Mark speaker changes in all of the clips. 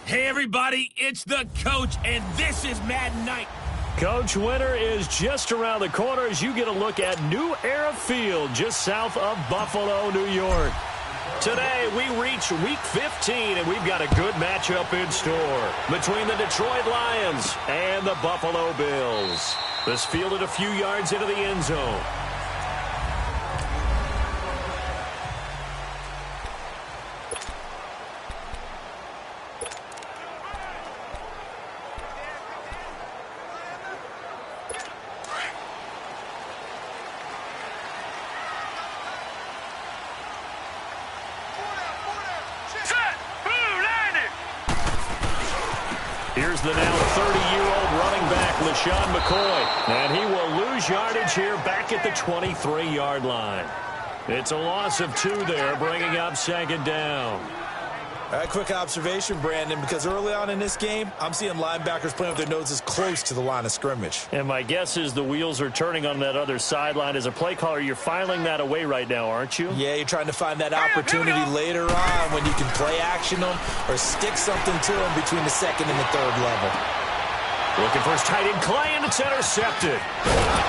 Speaker 1: Hey everybody, it's the coach, and this is Madden Night.
Speaker 2: Coach, winter is just around the corner as you get a look at New Era Field just south of Buffalo, New York. Today, we reach Week 15, and we've got a good matchup in store between the Detroit Lions and the Buffalo Bills. This fielded a few yards into the end zone. Here's the now 30-year-old running back, LaShawn McCoy. And he will lose yardage here back at the 23-yard line. It's a loss of 2 there, bringing up second down.
Speaker 3: All right, quick observation, Brandon, because early on in this game, I'm seeing linebackers playing with their noses close to the line of scrimmage.
Speaker 2: And my guess is the wheels are turning on that other sideline. As a play caller, you're filing that away right now, aren't you?
Speaker 3: Yeah, you're trying to find that opportunity later on when you can play action them or stick something to them between the second and the third level.
Speaker 2: Looking for his tight end, Clay, and it's intercepted.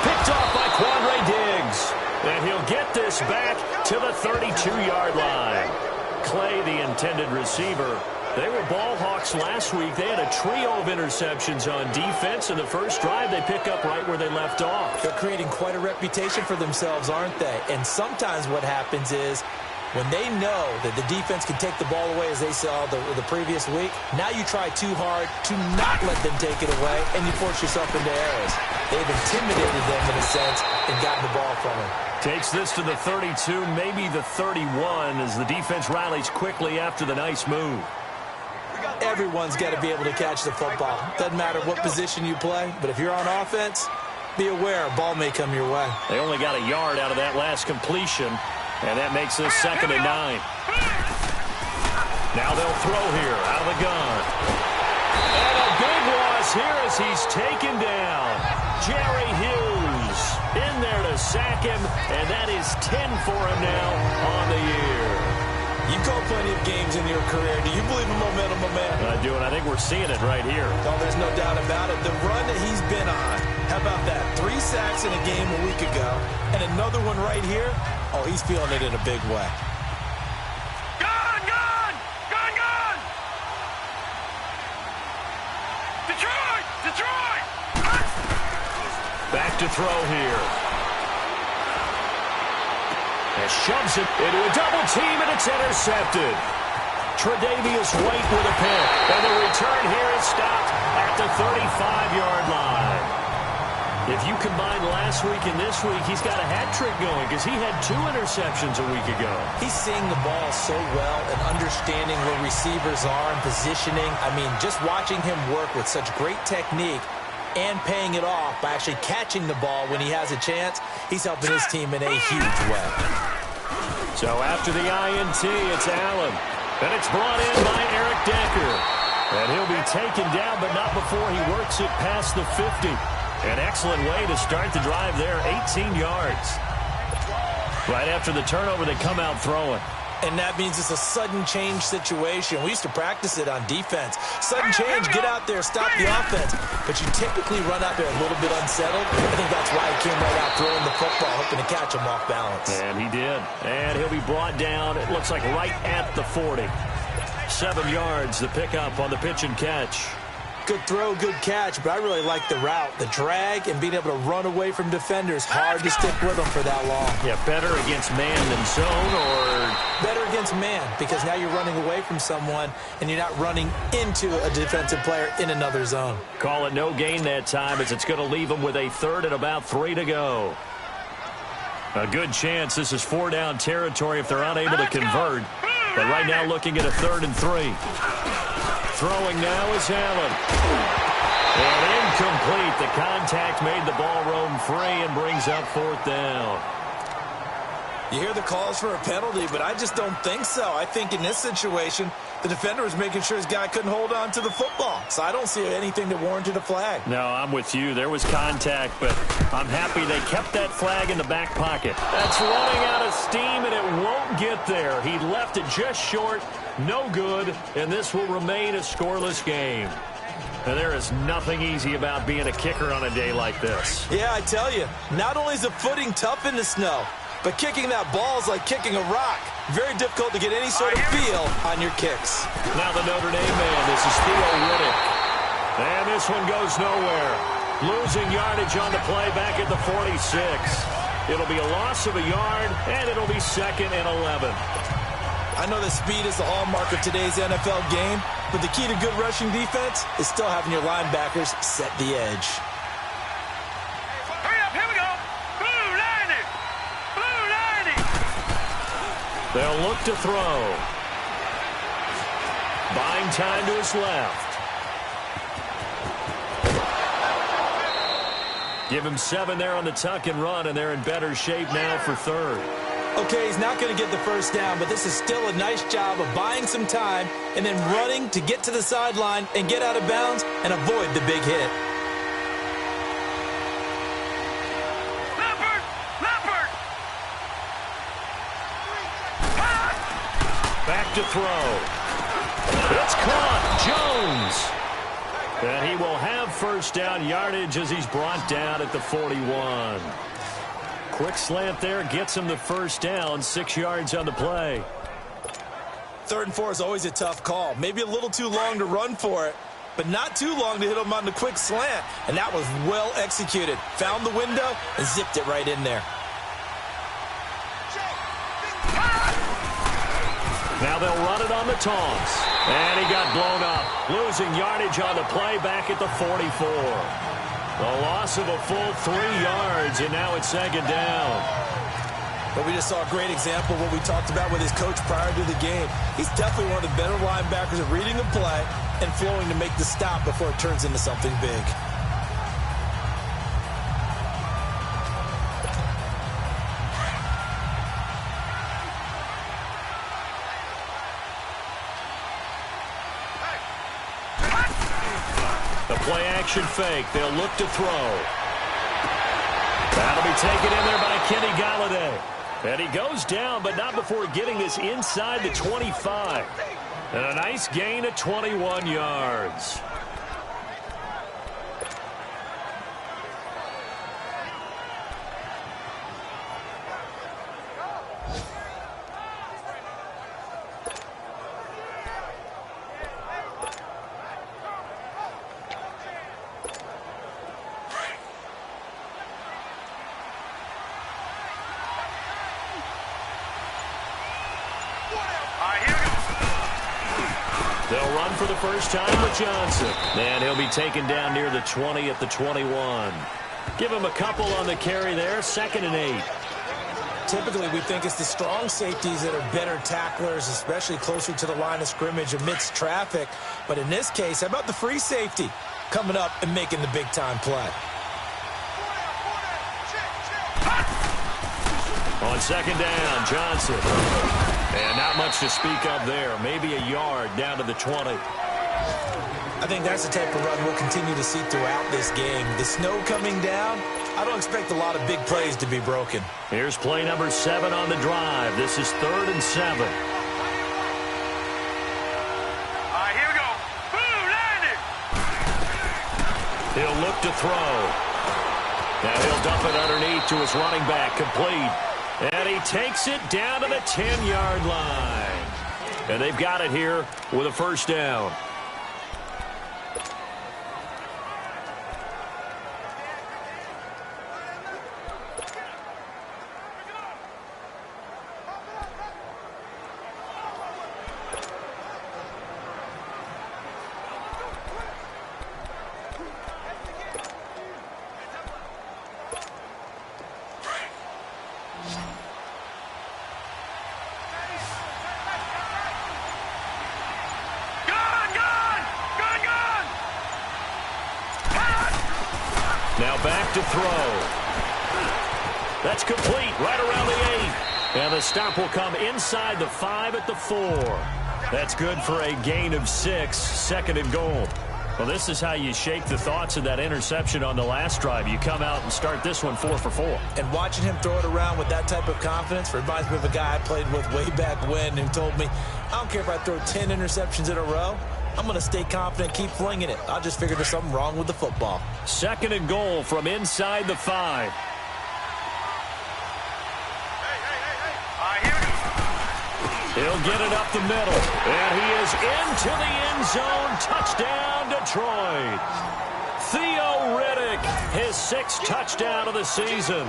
Speaker 2: Picked off by Quandre Diggs. And he'll get this back to the 32-yard line. Clay, the intended receiver. They were ball hawks last week. They had a trio of interceptions on defense. In the first drive, they pick up right where they left off.
Speaker 3: They're creating quite a reputation for themselves, aren't they? And sometimes what happens is when they know that the defense can take the ball away, as they saw the previous week, now you try too hard to not let them take it away, and you force yourself into errors. They've intimidated them in a sense and gotten the ball from them.
Speaker 2: Takes this to the 32, maybe the 31, as the defense rallies quickly after the nice move.
Speaker 3: Everyone's got to be able to catch the football. Doesn't matter what position you play, but if you're on offense, be aware a ball may come your way.
Speaker 2: They only got a yard out of that last completion, and that makes this 2nd and 9. Now they'll throw here out of the gun. And a big loss here as he's taken down. Jerry Hughes in there to sack him, and that is 10 for him now on the year.
Speaker 3: You've called plenty of games in your career. Do you believe in momentum, my man?
Speaker 2: I do, and I think we're seeing it right here.
Speaker 3: Oh, there's no doubt about it. The run that he's been on, how about that? 3 sacks in a game a week ago, and another one right here. Oh, he's feeling it in a big way.
Speaker 1: Gone, gone, gone, gone. Detroit, Detroit.
Speaker 2: Back to throw here. And shoves it into a double team, and it's intercepted. Tre'Davious White with a pick. And the return here is stopped at the 35-yard line. If you combine last week and this week, he's got a hat trick going because he had 2 interceptions a week ago.
Speaker 3: He's seeing the ball so well and understanding where receivers are and positioning. I mean, just watching him work with such great technique and paying it off by actually catching the ball when he has a chance, he's helping his team in a huge way.
Speaker 2: So after the INT, it's Allen. And it's brought in by Eric Decker. And he'll be taken down, but not before he works it past the 50. An excellent way to start the drive there, 18 yards. Right after the turnover, they come out throwing.
Speaker 3: And that means it's a sudden change situation. We used to practice it on defense. Sudden change, get out there, stop the offense. But you typically run out there a little bit unsettled. I think that's why he came right out throwing the football, hoping to catch him off balance.
Speaker 2: And he did. And he'll be brought down, it looks like right at the 40. 7 yards, the pickup on the pitch and catch.
Speaker 3: Good throw, good catch, but I really like the route. The drag and being able to run away from defenders. Hard to stick with them for that long.
Speaker 2: Yeah, better against man than zone, or
Speaker 3: better against man, because now you're running away from someone and you're not running into a defensive player in another zone.
Speaker 2: Call it no gain that time, as it's going to leave them with a 3rd and about 3 to go. A good chance this is 4 down territory if they're unable to convert. But right now looking at a 3rd and 3. Throwing now is Allen. And incomplete. The contact made the ball roam free and brings up 4th down.
Speaker 3: You hear the calls for a penalty, but I just don't think so. I think in this situation, The defender was making sure his guy couldn't hold on to the football. So I don't see anything that warranted a flag.
Speaker 2: No, I'm with you. There was contact, but I'm happy they kept that flag in the back pocket. That's running out of steam, and it won't get there. He left it just short, no good, and this will remain a scoreless game. And there is nothing easy about being a kicker on a day like this.
Speaker 3: Yeah, I tell you, not only is the footing tough in the snow, but kicking that ball is like kicking a rock. Very difficult to get any sort of feel on your kicks.
Speaker 2: Now the Notre Dame man, this is Theo Riddick. And this one goes nowhere. Losing yardage on the play back at the 46. It'll be a loss of a yard, and it'll be 2nd and 11.
Speaker 3: I know that speed is the hallmark of today's NFL game, but the key to good rushing defense is still having your linebackers set the edge.
Speaker 1: Hurry up, here we go. Blue 90. Blue 90.
Speaker 2: They'll look to throw. Buying time to his left. Give him 7 there on the tuck and run, and they're in better shape now for 3rd.
Speaker 3: Okay, he's not going to get the first down, but this is still a nice job of buying some time and then running to get to the sideline and get out of bounds and avoid the big hit.
Speaker 1: Leopard! Leopard!
Speaker 2: Back to throw. It's caught. Jones. And he will have first down yardage as he's brought down at the 41. Quick slant there gets him the first down, 6 yards on the play.
Speaker 3: 3rd and 4 is always a tough call. Maybe a little too long to run for it, but not too long to hit him on the quick slant. And that was well executed. Found the window and zipped it right in there.
Speaker 2: Now they'll run it on the taunts. And he got blown up. Losing yardage on the play back at the 44. The loss of a full 3 yards, and now it's 2nd down.
Speaker 3: But we just saw a great example of what we talked about with his coach prior to the game. He's definitely one of the better linebackers at reading a play and flowing to make the stop before it turns into something big.
Speaker 2: Play-action fake. They'll look to throw. That'll be taken in there by Kenny Galladay. And he goes down, but not before getting this inside the 25. And a nice gain of 21 yards. They'll run for the first time with Johnson. And he'll be taken down near the 20 at the 21. Give him a couple on the carry there. 2nd and 8.
Speaker 3: Typically, we think it's the strong safeties that are better tacklers, especially closer to the line of scrimmage amidst traffic. But in this case, how about the free safety coming up and making the big-time play?
Speaker 2: On 2nd down, Johnson. And not much to speak of there. Maybe a yard down to the 20.
Speaker 3: I think that's the type of run we'll continue to see throughout this game. The snow coming down, I don't expect a lot of big plays to be broken.
Speaker 2: Here's play number 7 on the drive. This is 3rd and 7.
Speaker 1: All right, here we go. Blue 90.
Speaker 2: He'll look to throw. Now he'll dump it underneath to his running back. Complete. And he takes it down to the 10-yard line. And they've got it here with a first down. Now back to throw. That's complete right around the 8. And the stop will come inside the 5 at the 4. That's good for a gain of 6, 2nd and goal. Well, this is how you shake the thoughts of that interception on the last drive. You come out and start this one 4 for 4.
Speaker 3: And watching him throw it around with that type of confidence reminds me of a guy I played with way back when who told me, I don't care if I throw 10 interceptions in a row. I'm going to stay confident, keep flinging it. I just figured there's something wrong with the football.
Speaker 2: 2nd and goal from inside the 5. He'll get it up the middle, and he is into the end zone. Touchdown, Detroit. Theo Riddick, his 6th touchdown of the season.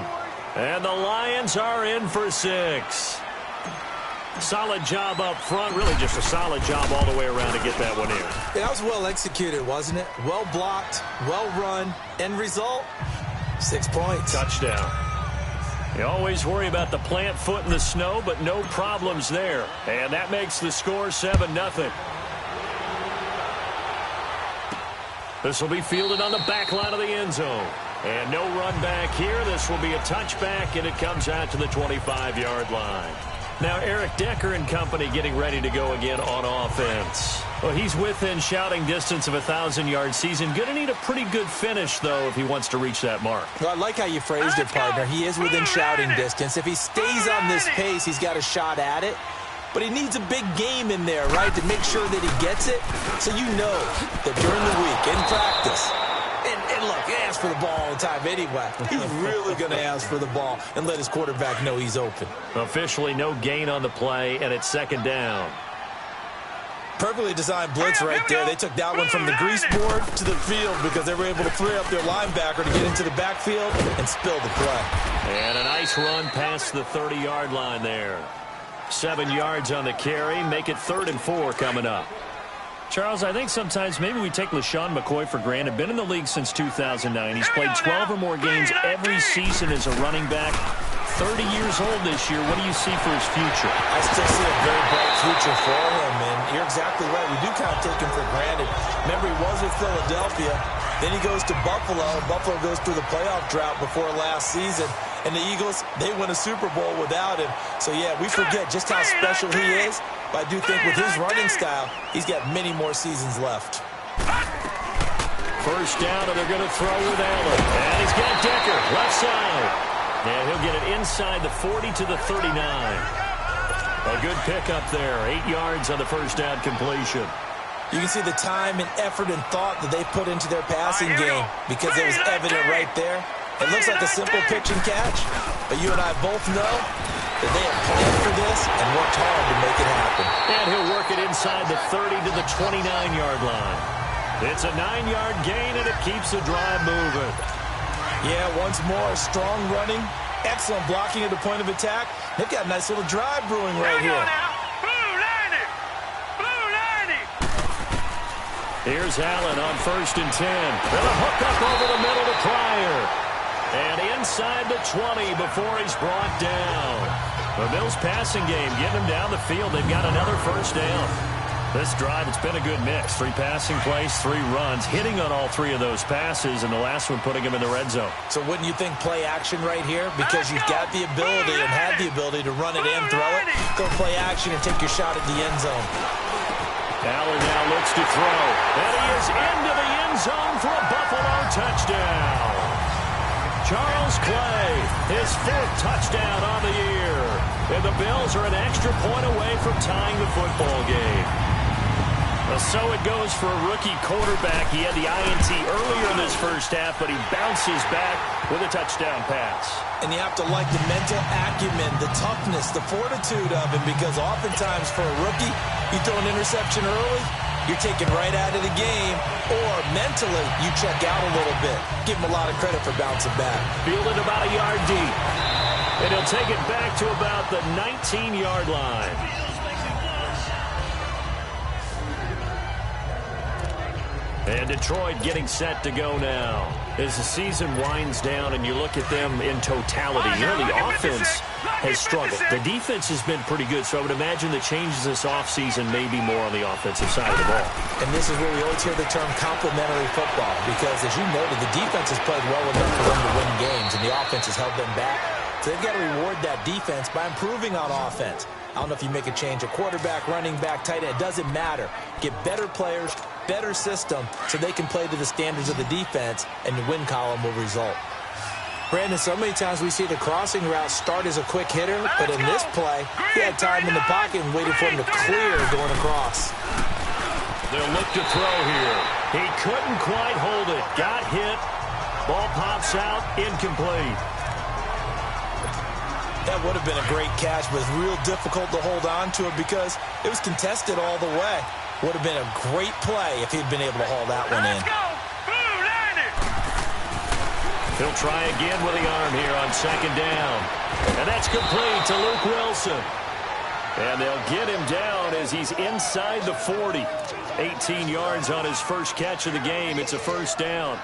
Speaker 2: And the Lions are in for 6. Solid job up front, really just a solid job all the way around to get that one in.
Speaker 3: Yeah, that was well executed, wasn't it? Well blocked, well run. End result, 6 points.
Speaker 2: Touchdown. You always worry about the plant foot in the snow, but no problems there. And that makes the score 7-0. This will be fielded on the back line of the end zone. And no run back here. This will be a touchback, and it comes out to the 25-yard line. Now Eric Decker and company getting ready to go again on offense. Well, he's within shouting distance of a 1,000-yard season. Going to need a pretty good finish, though, if he wants to reach that mark.
Speaker 3: Well, I like how you phrased it, partner. He is within shouting distance. If he stays on this pace, he's got a shot at it. But he needs a big game in there, right, to make sure that he gets it. So you know that during the week, in practice, and look, he asks for the ball all the time anyway. He's really going to ask for the ball and let his quarterback know he's open.
Speaker 2: Officially no gain on the play, and it's 2nd down.
Speaker 3: Perfectly designed blitz right there. They took that one from the grease board to the field because they were able to free up their linebacker to get into the backfield and spill the play.
Speaker 2: And a nice run past the 30-yard line there. 7 yards on the carry. Make it 3rd and 4 coming up. Charles, I think sometimes maybe we take LaShawn McCoy for granted. Been in the league since 2009. He's played 12 or more games every season as a running back. 30 years old this year. What do you see for his future?
Speaker 3: I still see a very bright future for him, and you're exactly right. We do kind of take him for granted. Remember, he was with Philadelphia. Then he goes to Buffalo. Buffalo goes through the playoff drought before last season. And the Eagles, they win a Super Bowl without him. So, yeah, we forget just how special he is. But I do think with his running style, he's got many more seasons left.
Speaker 2: First down, and they're going to throw with Allen. And he's got Decker, left side. And he'll get it inside the 40 to the 39. A good pickup there. 8 yards on the first down completion.
Speaker 3: You can see the time and effort and thought that they put into their passing game because it was evident right there. It looks like a simple pitch and catch, but you and I both know that they have planned for this and worked hard to make it happen.
Speaker 2: And he'll work it inside the 30 to the 29-yard line. It's a 9-yard gain, and it keeps the drive moving.
Speaker 3: Yeah, once more, strong running, excellent blocking at the point of attack. They've got a nice little drive brewing right here.
Speaker 2: Here's Allen on 1st and 10. With a hook up over the middle to Pryor. And inside the 20 before he's brought down. The Bills passing game, getting him down the field. They've got another first down. This drive, it's been a good mix. 3 passing plays, 3 runs, hitting on all 3 of those passes, and the last one putting him in the red zone.
Speaker 3: So wouldn't you think play action right here? Because you've got the ability and had the ability to run it and throw it. Go play action and take your shot at the end zone.
Speaker 2: Allen now looks to throw. And he is into the end zone for a Buffalo touchdown. Charles Clay, his 4th touchdown on the year. And the Bills are an extra point away from tying the football game. So it goes for a rookie quarterback. He had the INT earlier in this first half, but he bounces back with a touchdown pass.
Speaker 3: And you have to like the mental acumen, the toughness, the fortitude of him, because oftentimes for a rookie, you throw an interception early, you're taken right out of the game, or mentally you check out a little bit. Give him a lot of credit for bouncing back.
Speaker 2: Fielded about a yard deep. And he'll take it back to about the 19-yard line. And Detroit getting set to go now. As the season winds down and you look at them in totality, you know, the offense has struggled. The defense has been pretty good, so I would imagine the changes this offseason may be more on the offensive side of the ball.
Speaker 3: And this is where we always hear the term complementary football, because as you noted, the defense has played well enough for them to win games, and the offense has held them back. So they've got to reward that defense by improving on offense. I don't know if you make a change, a quarterback, running back, tight end, it doesn't matter. Get better players, better system, so they can play to the standards of the defense, and the win column will result. Brandon, so many times we see the crossing route start as a quick hitter, but in this play, he had time in the pocket and waited for him to clear going across.
Speaker 2: They'll look to throw here. He couldn't quite hold it. Got hit. Ball pops out. Incomplete.
Speaker 3: That would have been a great catch, but it's real difficult to hold on to it because it was contested all the way. Would have been a great play if he'd been able to haul that one in.
Speaker 2: He'll try again with the arm here on second down. And that's complete to Luke Wilson. And they'll get him down as he's inside the 40. 18 yards on his first catch of the game. It's a first down.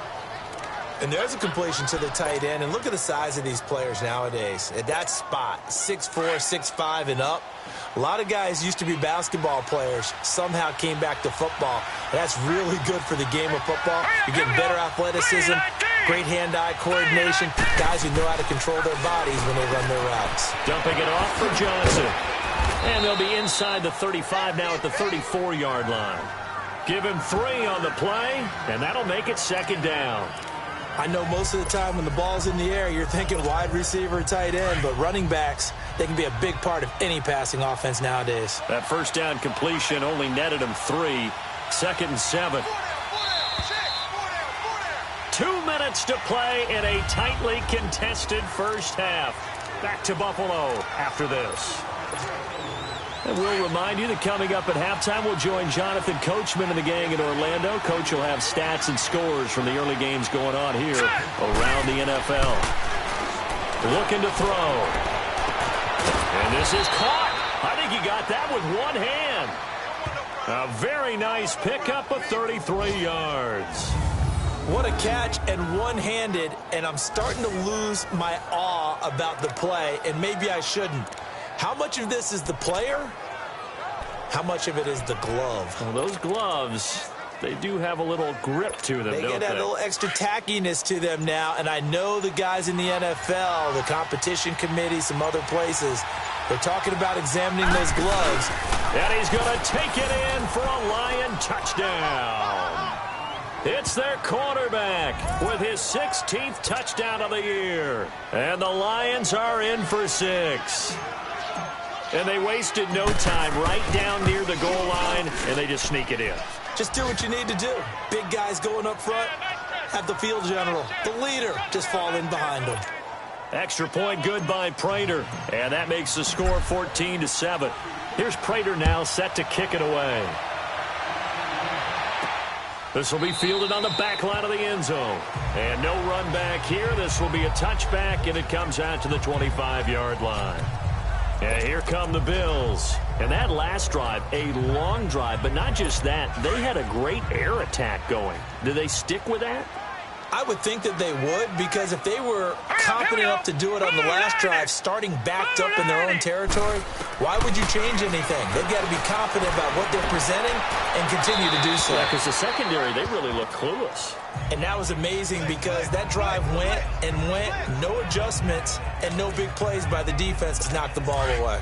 Speaker 3: And there's a completion to the tight end. And look at the size of these players nowadays. At that spot, 6'4", 6'5", and up. A lot of guys used to be basketball players, somehow came back to football. That's really good for the game of football. You're getting better athleticism, great hand-eye coordination, guys who know how to control their bodies when they run their routes.
Speaker 2: Dumping it off for Johnson. And they'll be inside the 35 now at the 34-yard line. Give him 3 on the play, and that'll make it second down.
Speaker 3: I know most of the time when the ball's in the air, you're thinking wide receiver, tight end, but running backs, they can be a big part of any passing offense nowadays.
Speaker 2: That first down completion only netted him 3. Second and 7. 2 minutes to play in a tightly contested first half. Back to Buffalo after this. And we'll remind you that coming up at halftime, we'll join Jonathan Coachman and the gang in Orlando. Coach will have stats and scores from the early games going on here around the NFL. Looking to throw. And this is caught. I think he got that with one hand. A very nice pickup of 33 yards.
Speaker 3: What a catch and one-handed, and I'm starting to lose my awe about the play, and maybe I shouldn't. How much of this is the player? How much of it is the glove?
Speaker 2: Well, those gloves, they do have a little grip to them, don't they?
Speaker 3: They get a little extra tackiness to them now, and I know the guys in the NFL, the competition committee, some other places, they're talking about examining those gloves.
Speaker 2: And he's going to take it in for a Lion touchdown. It's their quarterback with his 16th touchdown of the year. And the Lions are in for 6. And they wasted no time right down near the goal line, and they just sneak it in.
Speaker 3: Just do what you need to do. Big guys going up front, have the field general, the leader, just fall in behind them.
Speaker 2: Extra point good by Prater, and that makes the score 14-7. Here's Prater now set to kick it away. This will be fielded on the back line of the end zone. And no run back here. This will be a touchback, and it comes out to the 25-yard line. And here come the Bills. And that last drive, a long drive, but not just that. They had a great air attack going. Do they stick with that?
Speaker 3: I would think that they would, because if they were confident enough to do it on the last drive, starting backed up in their own territory, why would you change anything? They've got to be confident about what they're presenting and continue to do so.
Speaker 2: Yeah, because the secondary, they really look clueless.
Speaker 3: And that was amazing because that drive went and went, no adjustments, and no big plays by the defense to knock the ball away.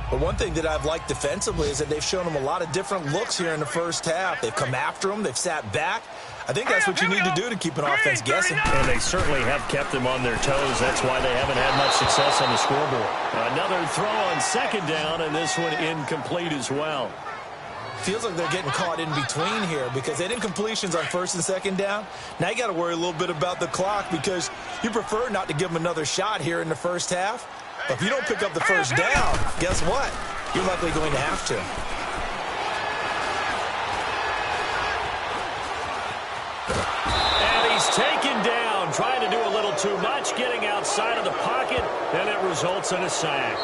Speaker 3: But one thing that I've liked defensively is that they've shown them a lot of different looks here in the first half. They've come after them. They've sat back. I think that's what you need to do to keep an offense guessing.
Speaker 2: And they certainly have kept them on their toes. That's why they haven't had much success on the scoreboard. Another throw on second down, and this one incomplete as well.
Speaker 3: Feels like they're getting caught in between here because they didn't completions on first and second down. Now you got to worry a little bit about the clock because you prefer not to give them another shot here in the first half. But if you don't pick up the first down, guess what? You're likely going to have to.
Speaker 2: And he's taken down, trying to do a little too much, getting outside of the pocket, and it results in a sack.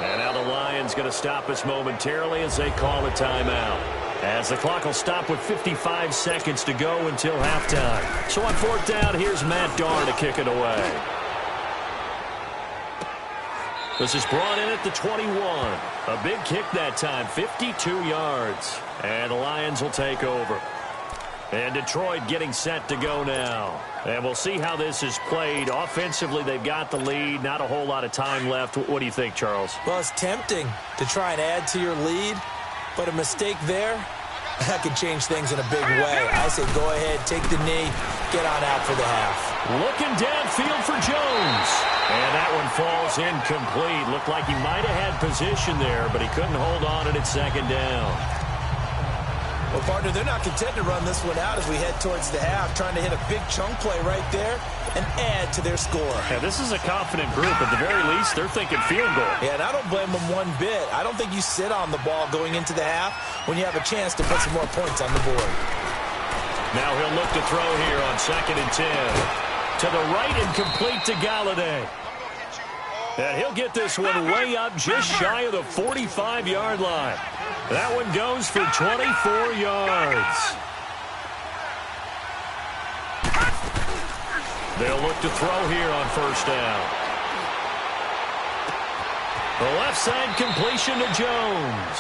Speaker 2: And now the Lions going to stop us momentarily as they call a timeout. As the clock will stop with 55 seconds to go until halftime. So on fourth down, here's Matt Darr to kick it away. This is brought in at the 21. A big kick that time, 52 yards. And the Lions will take over. And Detroit getting set to go now. And we'll see how this is played. Offensively, they've got the lead. Not a whole lot of time left. What do you think, Charles?
Speaker 3: Well, it's tempting to try and add to your lead, but a mistake there, that could change things in a big way. I say go ahead, take the knee, get on out for the half.
Speaker 2: Looking downfield for Jones. And that one falls incomplete. Looked like he might have had position there, but he couldn't hold on at second down.
Speaker 3: Well, partner, they're not content to run this one out as we head towards the half, trying to hit a big chunk play right there and add to their score.
Speaker 2: Yeah, this is a confident group. At the very least, they're thinking field goal.
Speaker 3: Yeah, and I don't blame them one bit. I don't think you sit on the ball going into the half when you have a chance to put some more points on the board.
Speaker 2: Now he'll look to throw here on 2nd and 10. To the right and complete to Galladay. And he'll get this one way up just shy of the 45-yard line. That one goes for 24 yards. They'll look to throw here on 1st down. The left side completion to Jones.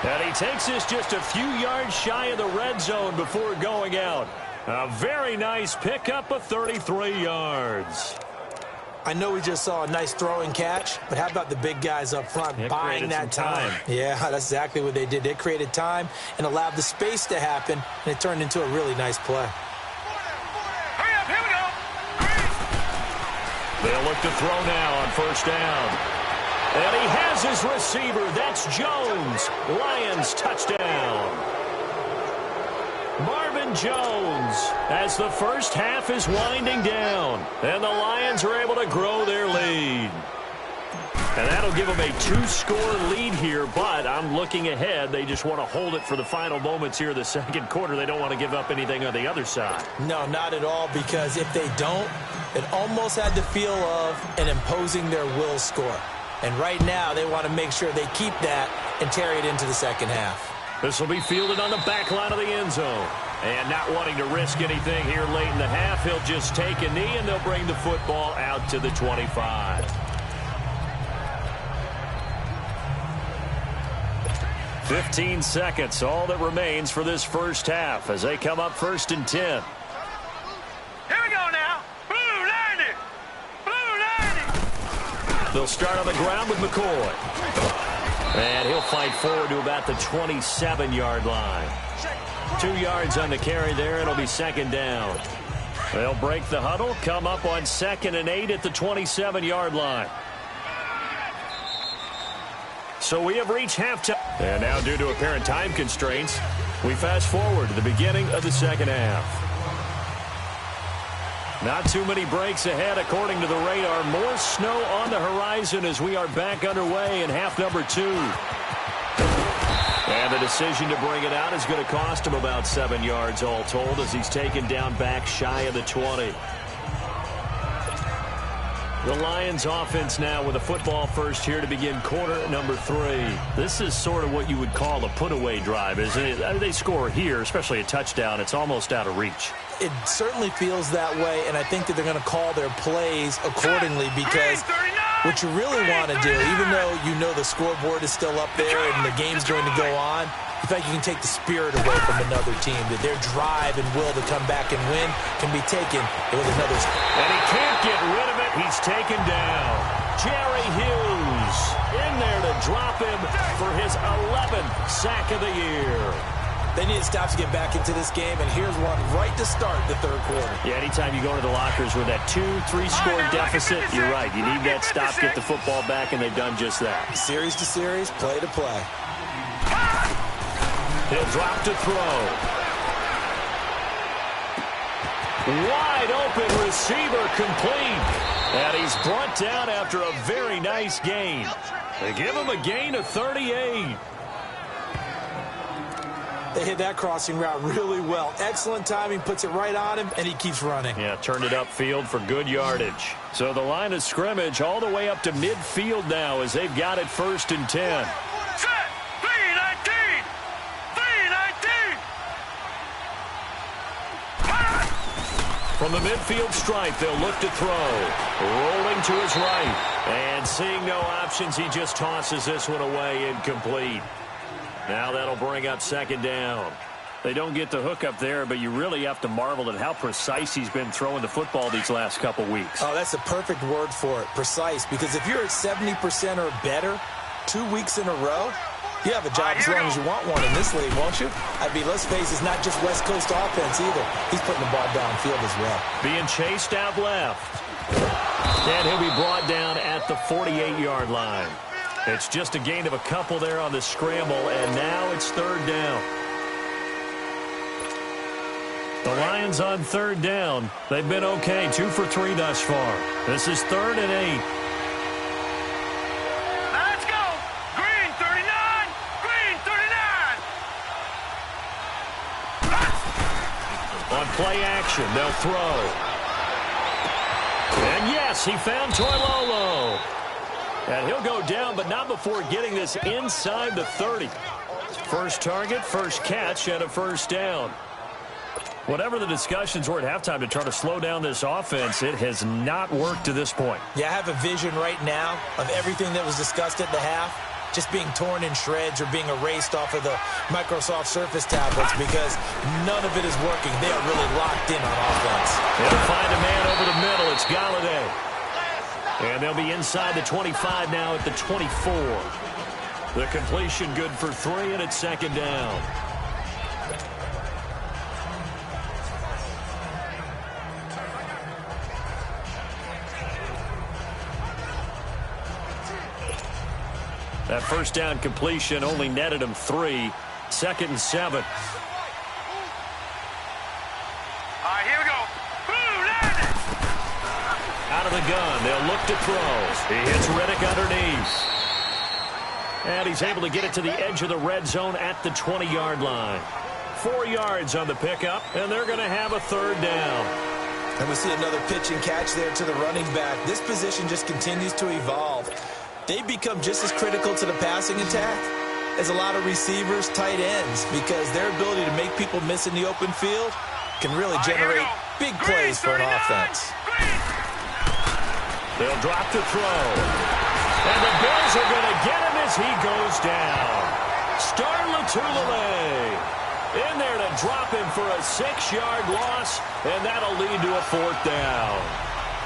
Speaker 2: And he takes this just a few yards shy of the red zone before going out. A very nice pickup of 33 yards.
Speaker 3: I know we just saw a nice throw and catch, but how about the big guys up front buying that time? Yeah, that's exactly what they did. They created time and allowed the space to happen, and it turned into a really nice play.
Speaker 1: Hurry up, here we go.
Speaker 2: They'll look to throw now on 1st down. And he has his receiver. That's Jones. Lions touchdown. Marvin Jones as the first half is winding down. And the Lions are able to grow their lead. And that'll give them a 2-score lead here, but I'm looking ahead. They just want to hold it for the final moments here of the 2nd quarter. They don't want to give up anything on the other side.
Speaker 3: No, not at all, because if they don't, it almost had the feel of an imposing their will score. And right now, they want to make sure they keep that and carry it into the 2nd half.
Speaker 2: This will be fielded on the back line of the end zone. And not wanting to risk anything here late in the half, he'll just take a knee, and they'll bring the football out to the 25. 15 seconds, all that remains for this first half as they come up 1st and 10.
Speaker 1: Here we go now. Blue 90. Blue 90.
Speaker 2: They'll start on the ground with McCoy. And he'll fight forward to about the 27-yard line. 2 yards on the carry there. It'll be 2nd down. They'll break the huddle, come up on 2nd and 8 at the 27-yard line. So we have reached halftime. And now, due to apparent time constraints, we fast forward to the beginning of the 2nd half. Not too many breaks ahead, according to the radar. More snow on the horizon as we are back underway in half number 2. And the decision to bring it out is going to cost him about 7 yards all told as he's taken down back shy of the 20. The Lions offense now with a football first here to begin quarter number 3. This is sort of what you would call a put-away drive, isn't it? They score here, especially a touchdown. It's almost out of reach.
Speaker 3: It certainly feels that way, and I think that they're going to call their plays accordingly because what you really want to do, even though you know the scoreboard is still up there and the game's going to go on, in fact, you can take the spirit away from another team, that their drive and will to come back and win can be taken with another.
Speaker 2: And he can't get rid of it. He's taken down. Jerry Hughes in there to drop him for his 11th sack of the year.
Speaker 3: They need to stop to get back into this game, and here's one right to start the 3rd quarter.
Speaker 2: Yeah, anytime you go into the lockers with that 2-3-score deficit, you're right. You need that stop, get the football back, and they've done just that.
Speaker 3: Series to series, play to play.
Speaker 2: He'll drop to throw. Wide open receiver complete. And he's brought down after a very nice gain. They give him a gain of 38.
Speaker 3: They hit that crossing route really well. Excellent timing, puts it right on him, and he keeps running.
Speaker 2: Yeah, turned it upfield for good yardage. So the line of scrimmage all the way up to midfield now as they've got it 1st and 10.
Speaker 1: Set. 319. 319.
Speaker 2: From the midfield stripe, they'll look to throw. Rolling to his right. And seeing no options, he just tosses this one away incomplete. Now that'll bring up 2nd down. They don't get the hook up there, but you really have to marvel at how precise he's been throwing the football these last couple weeks.
Speaker 3: Oh, that's a perfect word for it, precise, because if you're at 70% or better 2 weeks in a row, you have a job as long as you want one in this league, won't you? I mean, let's face it, it's not just West Coast offense either. He's putting the ball downfield as well.
Speaker 2: Being chased out left. And he'll be brought down at the 48-yard line. It's just a gain of a couple there on the scramble, and now it's third down. The Lions on third down. They've been okay, 2 for 3 thus far. This is 3rd and 8.
Speaker 1: Let's go! Green 39! Green 39!
Speaker 2: On play action, they'll throw. And yes, he found Toilolo. And he'll go down, but not before getting this inside the 30. First target, first catch, and a first down. Whatever the discussions were at halftime to try to slow down this offense, it has not worked to this point.
Speaker 3: Yeah, I have a vision right now of everything that was discussed at the half just being torn in shreds or being erased off of the Microsoft Surface tablets because none of it is working. They are really locked in on offense.
Speaker 2: They'll find a man over the middle. It's Galladay. And they'll be inside the 25 now at the 24. The completion good for 3, and it's second down. That first down completion only netted him 3. 2nd and 7.
Speaker 1: All right, here we go.
Speaker 2: Out of the gun, they'll look to throw. He hits Riddick underneath. And he's able to get it to the edge of the red zone at the 20-yard line. 4 yards on the pickup, and they're going to have a third down.
Speaker 3: And we see another pitch and catch there to the running back. This position just continues to evolve. They become just as critical to the passing attack as a lot of receivers, tight ends, because their ability to make people miss in the open field can really generate big plays for an offense.
Speaker 2: They'll drop to throw. And the Bills are going to get him as he goes down. Star Latulippe in there to drop him for a 6-yard loss, and that'll lead to a 4th down.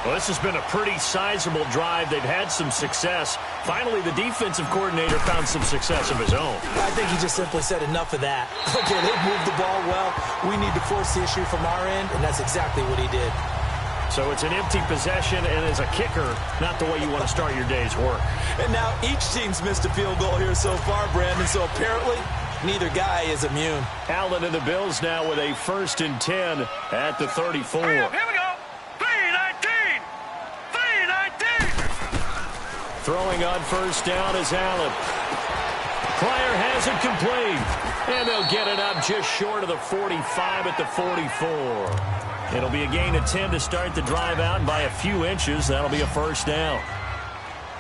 Speaker 2: Well, this has been a pretty sizable drive. They've had some success. Finally, the defensive coordinator found some success of his own.
Speaker 3: I think he just simply said enough of that. Okay, they've moved the ball well. We need to force the issue from our end, and that's exactly what he did.
Speaker 2: So it's an empty possession, and as a kicker, not the way you want to start your day's work.
Speaker 3: And now each team's missed a field goal here so far, Brandon, so apparently neither guy is immune.
Speaker 2: Allen and the Bills now with a 1st and 10 at the 34.
Speaker 1: Here we go. 3-19. 3-19.
Speaker 2: Throwing on first down is Allen. Pryor has it complete. And they'll get it up just short of the 45 at the 44. It'll be a gain of 10 to start the drive out, and by a few inches, that'll be a first down.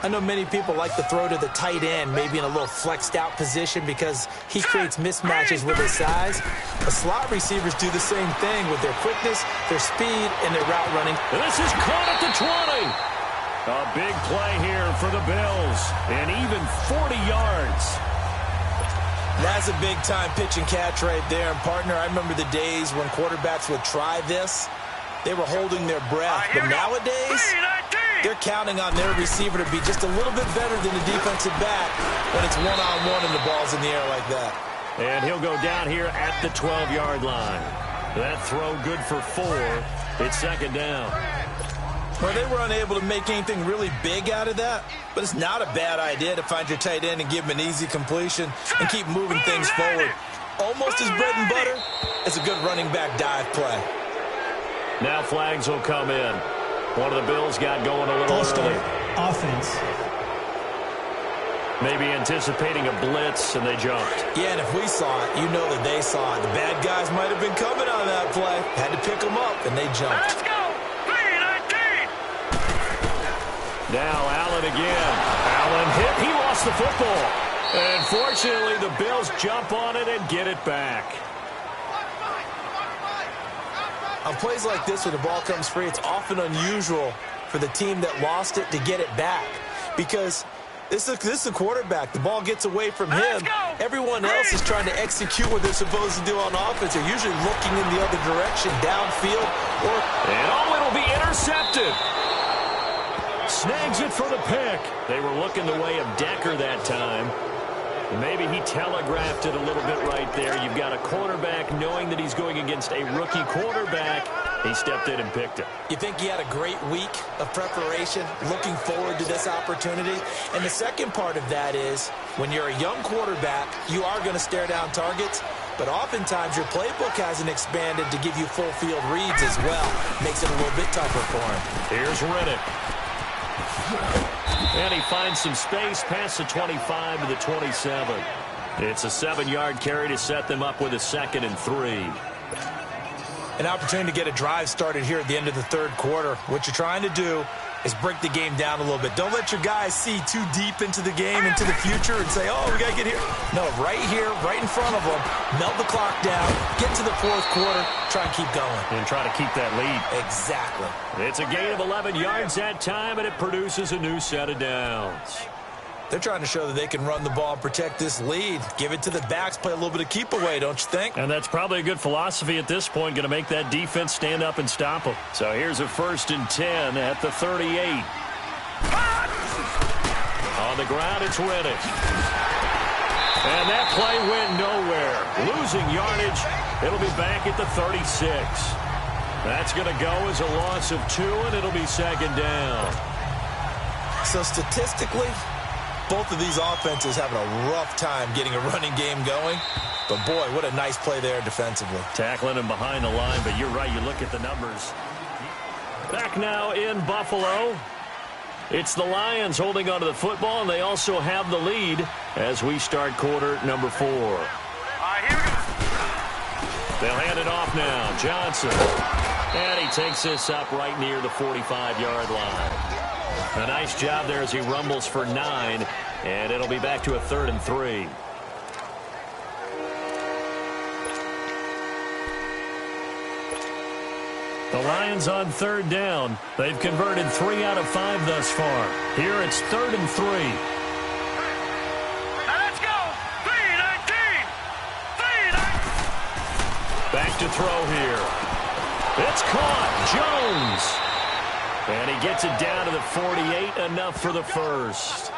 Speaker 3: I know many people like to throw to the tight end, maybe in a little flexed out position because he creates mismatches with his size. But slot receivers do the same thing with their quickness, their speed, and their route running.
Speaker 2: This is caught at the 20. A big play here for the Bills, and even 40 yards.
Speaker 3: That's a big-time pitch and catch right there. And, partner, I remember the days when quarterbacks would try this. They were holding their breath. But nowadays, they're counting on their receiver to be just a little bit better than the defensive back when it's one-on-one and the ball's in the air like that.
Speaker 2: And he'll go down here at the 12-yard line. That throw good for 4. It's second down.
Speaker 3: Well, they were unable to make anything really big out of that, but it's not a bad idea to find your tight end and give him an easy completion and keep moving things forward. Almost as bread and butter as a good running back dive play.
Speaker 2: Now flags will come in. One of the Bills got going a little early.
Speaker 4: Offense.
Speaker 2: Maybe anticipating a blitz, and they jumped.
Speaker 3: Yeah, and if we saw it, you know that they saw it. The bad guys might have been coming on that play. Had to pick them up, and they jumped.
Speaker 1: Let's go. 3-19.
Speaker 2: Now Allen again. Allen hit. He lost the football. And fortunately, the Bills jump on it and get it back.
Speaker 3: On plays like this where the ball comes free, it's often unusual for the team that lost it to get it back because this is a quarterback. The ball gets away from him, Everyone else is trying to execute what they're supposed to do on offense. They're usually looking in the other direction, downfield.
Speaker 2: And it'll be intercepted. Snags it for the pick. They were looking the way of Decker that time. Maybe he telegraphed it a little bit right there. You've got a quarterback knowing that he's going against a rookie quarterback. He stepped in and picked it.
Speaker 3: You think he had a great week of preparation, looking forward to this opportunity? And the second part of that is, when you're a young quarterback, you are going to stare down targets, but oftentimes your playbook hasn't expanded to give you full field reads as well. Makes it a little bit tougher for him.
Speaker 2: Here's Riddick. And he finds some space past the 25 to the 27. It's a 7-yard carry to set them up with a 2nd and 3.
Speaker 3: An opportunity to get a drive started here at the end of the third quarter. What you're trying to do is break the game down a little bit. Don't let your guys see too deep into the game, into the future, and say, oh, we got to get here. No, right here, right in front of them, melt the clock down, get to the fourth quarter, try and keep going.
Speaker 2: And try to keep that lead.
Speaker 3: Exactly.
Speaker 2: It's a gain of 11 yards that time, and it produces a new set of downs.
Speaker 3: They're trying to show that they can run the ball and protect this lead. Give it to the backs, play a little bit of keep away, don't you think?
Speaker 2: And that's probably a good philosophy at this point, going to make that defense stand up and stop them. So here's a 1st and 10 at the 38. On the ground, it's Riddick. And that play went nowhere. Losing yardage. It'll be back at the 36. That's going to go as a loss of 2, and it'll be 2nd down.
Speaker 3: So statistically, both of these offenses having a rough time getting a running game going. But, boy, what a nice play there defensively.
Speaker 2: Tackling him behind the line, but you're right. You look at the numbers. Back now in Buffalo. It's the Lions holding onto the football, and they also have the lead as we start quarter number 4. They'll hand it off now. Johnson. And he takes this up right near the 45-yard line. A nice job there as he rumbles for 9, and it'll be back to a 3rd and 3. The Lions on 3rd down. They've converted 3 out of 5 thus far. Here it's 3rd and 3.
Speaker 1: Let's go! 3-19!
Speaker 2: Back to throw here. It's caught. Jones. And he gets it down to the 48, enough for the first.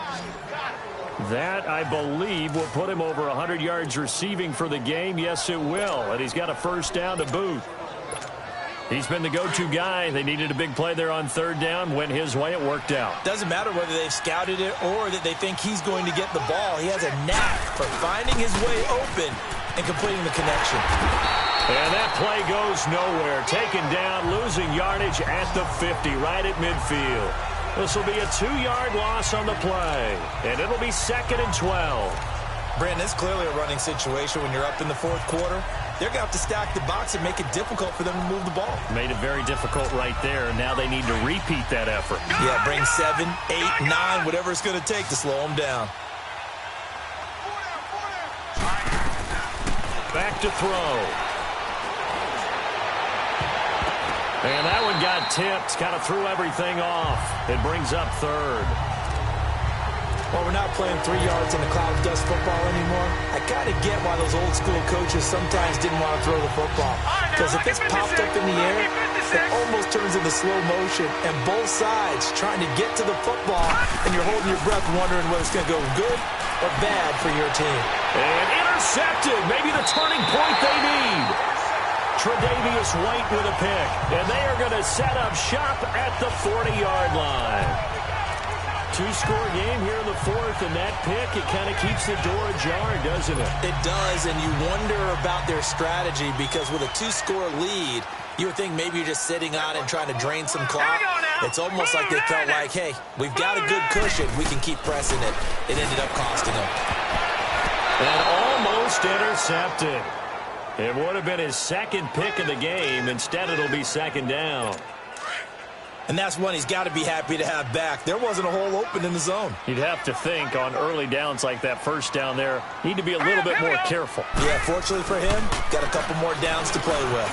Speaker 2: That, I believe, will put him over 100 yards receiving for the game. Yes, it will. And he's got a 1st down to boot. He's been the go-to guy. They needed a big play there on 3rd down. Went his way. It worked out.
Speaker 3: Doesn't matter whether they've scouted it or that they think he's going to get the ball. He has a knack for finding his way open and completing the connection.
Speaker 2: And that play goes nowhere. Taken down, losing yardage at the 50, right at midfield. This will be a 2-yard loss on the play. And it'll be 2nd and 12.
Speaker 3: Brandon, it's clearly a running situation when you're up in the fourth quarter. They're going to have to stack the box and make it difficult for them to move the ball.
Speaker 2: Made it very difficult right there. Now they need to repeat that effort.
Speaker 3: Yeah, bring 7, 8, 9, whatever it's going to take to slow them down.
Speaker 2: Back to throw. And that one got tipped. Kind of threw everything off. It brings up 3rd.
Speaker 3: Well, we're not playing 3 yards in the cloud of dust football anymore. I kind of get why those old school coaches sometimes didn't want to throw the football. Because if it's popped up in the air, it almost turns into slow motion. And both sides trying to get to the football, and you're holding your breath wondering whether it's going to go good or bad for your team.
Speaker 2: And intercepted. Maybe the turning point they need. Tre'Davious White with a pick. And they are going to set up shop at the 40-yard line. 2-score game here in the 4th, and that pick, it kind of keeps the door ajar, doesn't it?
Speaker 3: It does, and you wonder about their strategy because with a 2-score lead, you would think maybe you're just sitting on and trying to drain some clock. It's almost like they felt like, hey, we've got a good cushion. We can keep pressing it. It ended up costing them.
Speaker 2: And almost intercepted. It would have been his 2nd pick of the game. Instead, it'll be 2nd down.
Speaker 3: And that's one he's got to be happy to have back. There wasn't a hole open in the zone.
Speaker 2: You'd have to think on early downs like that 1st down there, need to be a little bit more careful.
Speaker 3: Yeah, fortunately for him, got a couple more downs to play with.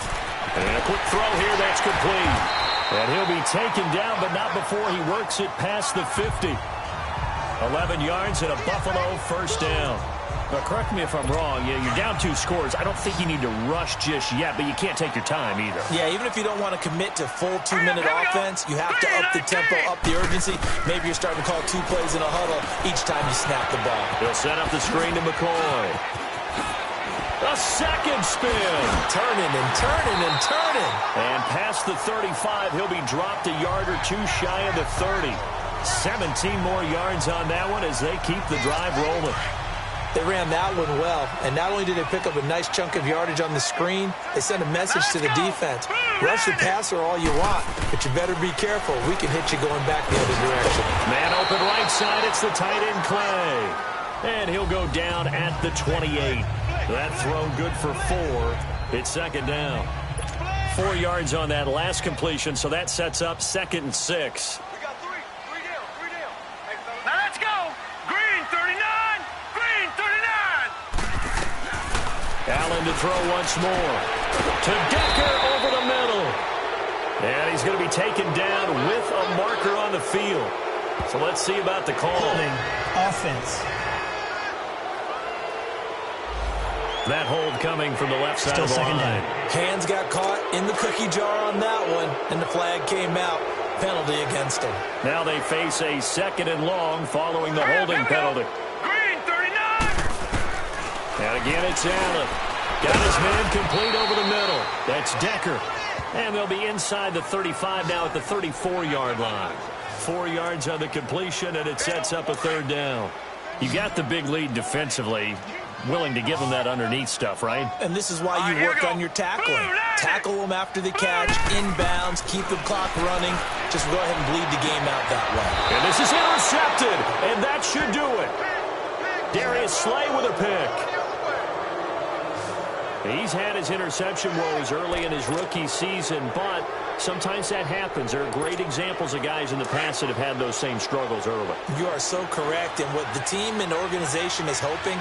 Speaker 2: And a quick throw here, that's complete. And he'll be taken down, but not before he works it past the 50. 11 yards and a Buffalo 1st down. But correct me if I'm wrong. You're down 2 scores. I don't think you need to rush just yet, but you can't take your time either.
Speaker 3: Yeah, even if you don't want to commit to full 2-minute offense, you have to up the tempo, up the urgency. Maybe you're starting to call 2 plays in a huddle each time you snap the ball.
Speaker 2: He'll set up the screen to McCoy. A second spin.
Speaker 3: Turning and turning and turning.
Speaker 2: And past the 35, he'll be dropped a yard or 2 shy of the 30. 17 more yards on that one as they keep the drive rolling.
Speaker 3: They ran that one well, and not only did they pick up a nice chunk of yardage on the screen, they sent a message to the defense. Rush the passer all you want, but you better be careful. We can hit you going back the other direction.
Speaker 2: Man open right side, it's the tight end Clay. And he'll go down at the 28. That throw good for 4. It's second down. 4 yards on that last completion, so that sets up 2nd and 6.
Speaker 1: We got 3 down. Now let's go. Green 39. Green 39.
Speaker 2: Allen to throw once more. To Decker over the middle. And he's going to be taken down with a marker on the field. So let's see about the call.
Speaker 4: Offense.
Speaker 2: That hold coming from the left side of the line.
Speaker 3: Hands got caught in the cookie jar on that one, and the flag came out. Penalty against him.
Speaker 2: Now they face a 2nd and long following the holding penalty.
Speaker 1: Green 39.
Speaker 2: And again, it's Allen. Got his man complete over the middle. That's Decker. And they'll be inside the 35 now at the 34-yard line. 4 yards on the completion, and it sets up a 3rd down. You got the big lead defensively. Willing to give them that underneath stuff, right?
Speaker 3: And this is why you work on your tackling. Tackle them after the catch, inbounds, keep the clock running. Just go ahead and bleed the game out that way.
Speaker 2: And this is intercepted, and that should do it. Darius Slay with a pick. He's had his interception woes early in his rookie season, but sometimes that happens. There are great examples of guys in the past that have had those same struggles early.
Speaker 3: You are so correct, and what the team and organization is hoping,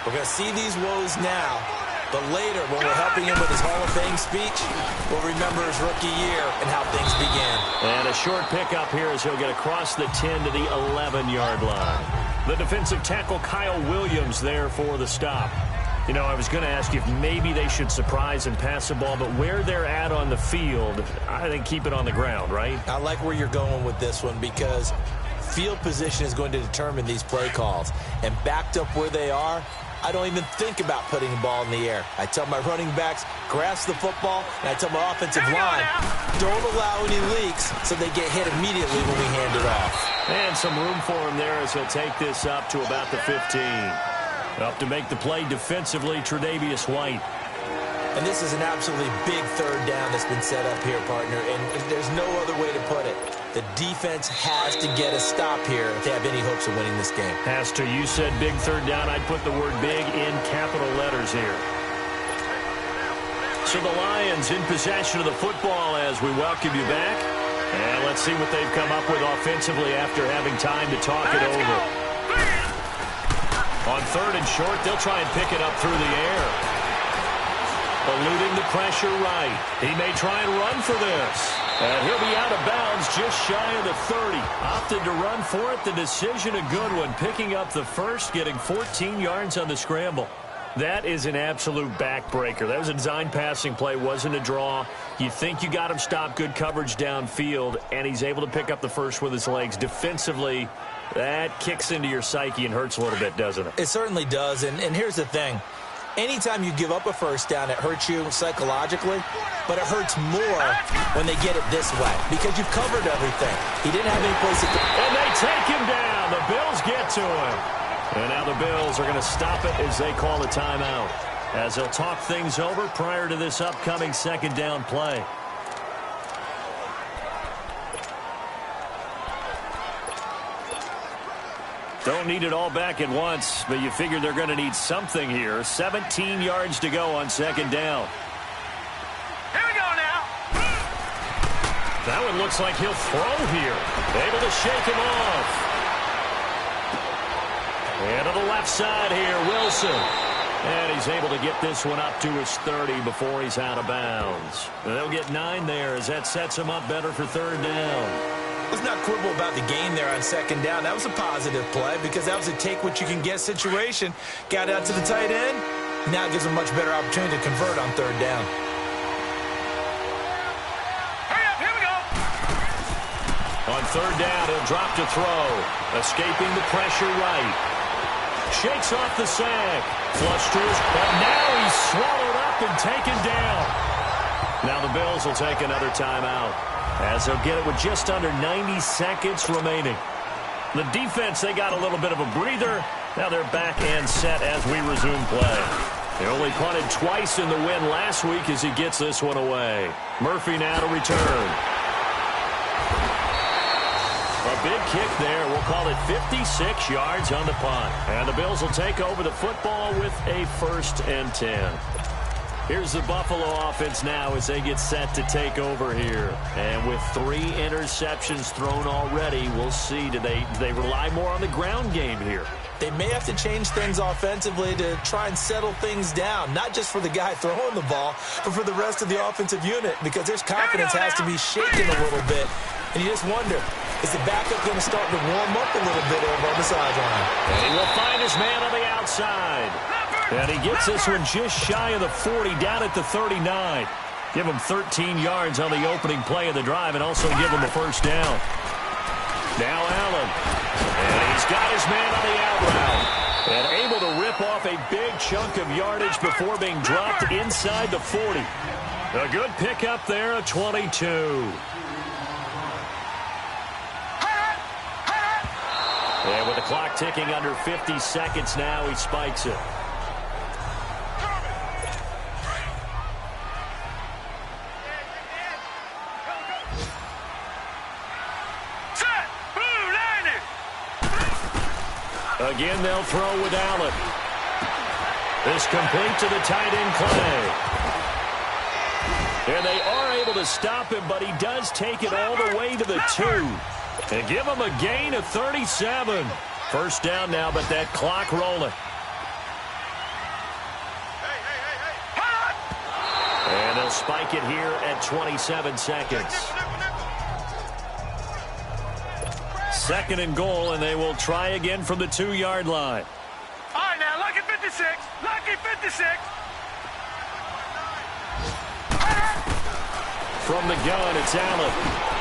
Speaker 3: we're going to see these woes now, but later when we're helping him with his Hall of Fame speech, we'll remember his rookie year and how things began.
Speaker 2: And a short pickup here as he'll get across the 10 to the 11-yard line. The defensive tackle Kyle Williams there for the stop. You know, I was going to ask you if maybe they should surprise and pass the ball, but where they're at on the field, I think keep it on the ground, right?
Speaker 3: I like where you're going with this one because field position is going to determine these play calls. And backed up where they are, I don't even think about putting the ball in the air. I tell my running backs, grasp the football, and I tell my offensive line, don't allow any leaks so they get hit immediately when we hand it off.
Speaker 2: And some room for him there as he'll take this up to about the 15. Up to make the play defensively, Tre'Davious White.
Speaker 3: And this is an absolutely big 3rd down that's been set up here, partner, and there's no other way to put it. The defense has to get a stop here if they have any hopes of winning this game.
Speaker 2: Has to. You said big 3rd down. I'd put the word big in capital letters here. So the Lions in possession of the football as we welcome you back. And let's see what they've come up with offensively after having time to talk it over. On 3rd and short, they'll try and pick it up through the air. Eluding the pressure right. He may try and run for this. And he'll be out of bounds just shy of the 30. Opted to run for it. The decision a good one. Picking up the first, getting 14 yards on the scramble. That is an absolute backbreaker. That was a design passing play. Wasn't a draw. You think you got him stopped. Good coverage downfield. And he's able to pick up the first with his legs. Defensively, that kicks into your psyche and hurts a little bit, doesn't it?
Speaker 3: It certainly does. And here's the thing. Anytime you give up a first down, it hurts you psychologically, but it hurts more when they get it this way because you've covered everything. He didn't have any place to go.
Speaker 2: And they take him down. The Bills get to him. And now the Bills are going to stop it as they call a timeout, as they'll talk things over prior to this upcoming 2nd down play. Don't need it all back at once, but you figure they're going to need something here. 17 yards to go on 2nd down.
Speaker 1: Here we go now.
Speaker 2: That one looks like he'll throw here. Able to shake him off. And to the left side here, Wilson. And he's able to get this one up to his 30 before he's out of bounds. And they'll get 9 there as that sets him up better for 3rd down.
Speaker 3: Let's not quibble about the gain there on second down. That was a positive play because that was a take-what-you-can-get situation. Got out to the tight end. Now it gives them much better opportunity to convert on third down.
Speaker 1: Hurry up, here we go.
Speaker 2: On third down, he'll drop to throw. Escaping the pressure right. Shakes off the sack. Flush to his... But now he's swallowed up and taken down. Now the Bills will take another timeout, as they'll get it with just under 90 seconds remaining. The defense, they got a little bit of a breather. Now they're back and set as we resume play. They only punted twice in the win last week as he gets this one away. Murphy now to return. A big kick there. We'll call it 56 yards on the punt. And the Bills will take over the football with a 1st and 10. Here's the Buffalo offense now as they get set to take over here. And with 3 interceptions thrown already, we'll see. Do they rely more on the ground game here?
Speaker 3: They may have to change things offensively to try and settle things down, not just for the guy throwing the ball, but for the rest of the offensive unit, because their confidence has to be shaken a little bit. And you just wonder, is the backup going to start to warm up a little bit over on the sideline?
Speaker 2: And he will find his man on the outside. And he gets this one just shy of the 40, down at the 39. Give him 13 yards on the opening play of the drive and also give him a 1st down. Now Allen. And he's got his man on the out route. And able to rip off a big chunk of yardage before being dropped inside the 40. A good pickup there, a 22. And with the clock ticking under 50 seconds now, he spikes it. Again, they'll throw with Allen. This complete to the tight end, Clay. And they are able to stop him, but he does take it all the way to the 2. And give him a gain of 37. 1st down now, but that clock rolling. And they'll spike it here at 27 seconds. 2nd and goal, and they will try again from the 2-yard line.
Speaker 1: All right, now, lucky 56. Lucky 56.
Speaker 2: From the gun, it's Allen.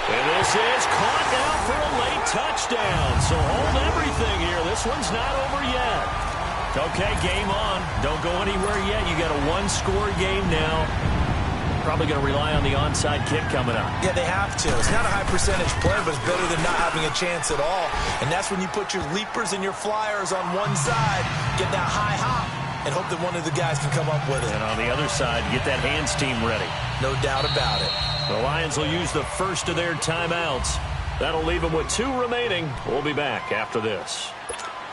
Speaker 2: And this is caught now for a late touchdown. So hold everything here. This one's not over yet. Okay, game on. Don't go anywhere yet. You got a 1-score game now. Probably going to rely on the onside kick coming up.
Speaker 3: Yeah, they have to. It's not a high percentage play, but it's better than not having a chance at all. And that's when you put your leapers and your flyers on one side, get that high hop, and hope that one of the guys can come up with it.
Speaker 2: And on the other side, get that hands team ready.
Speaker 3: No doubt about it.
Speaker 2: The Lions will use the first of their timeouts. That'll leave them with 2 remaining. We'll be back after this.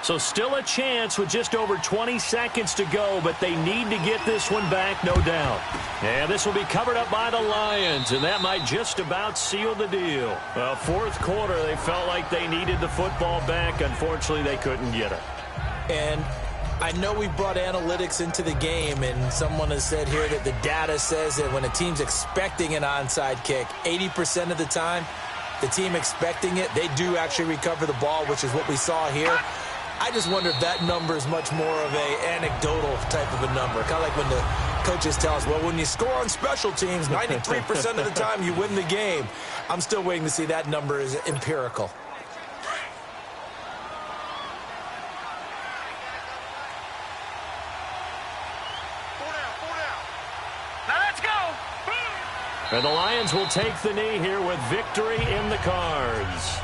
Speaker 2: So still a chance with just over 20 seconds to go, but they need to get this one back, no doubt. And this will be covered up by the Lions, and that might just about seal the deal. Well, 4th quarter, they felt like they needed the football back. Unfortunately, they couldn't get it.
Speaker 3: And I know we brought analytics into the game, and someone has said here that the data says that when a team's expecting an onside kick, 80% of the time, the team expecting it, they do actually recover the ball, which is what we saw here. I just wonder if that number is much more of a anecdotal type of a number. Kind of like when the coaches tell us, well, when you score on special teams, 93% of the time you win the game. I'm still waiting to see that number is empirical.
Speaker 1: Now let's go.
Speaker 2: And the Lions will take the knee here with victory in the cards.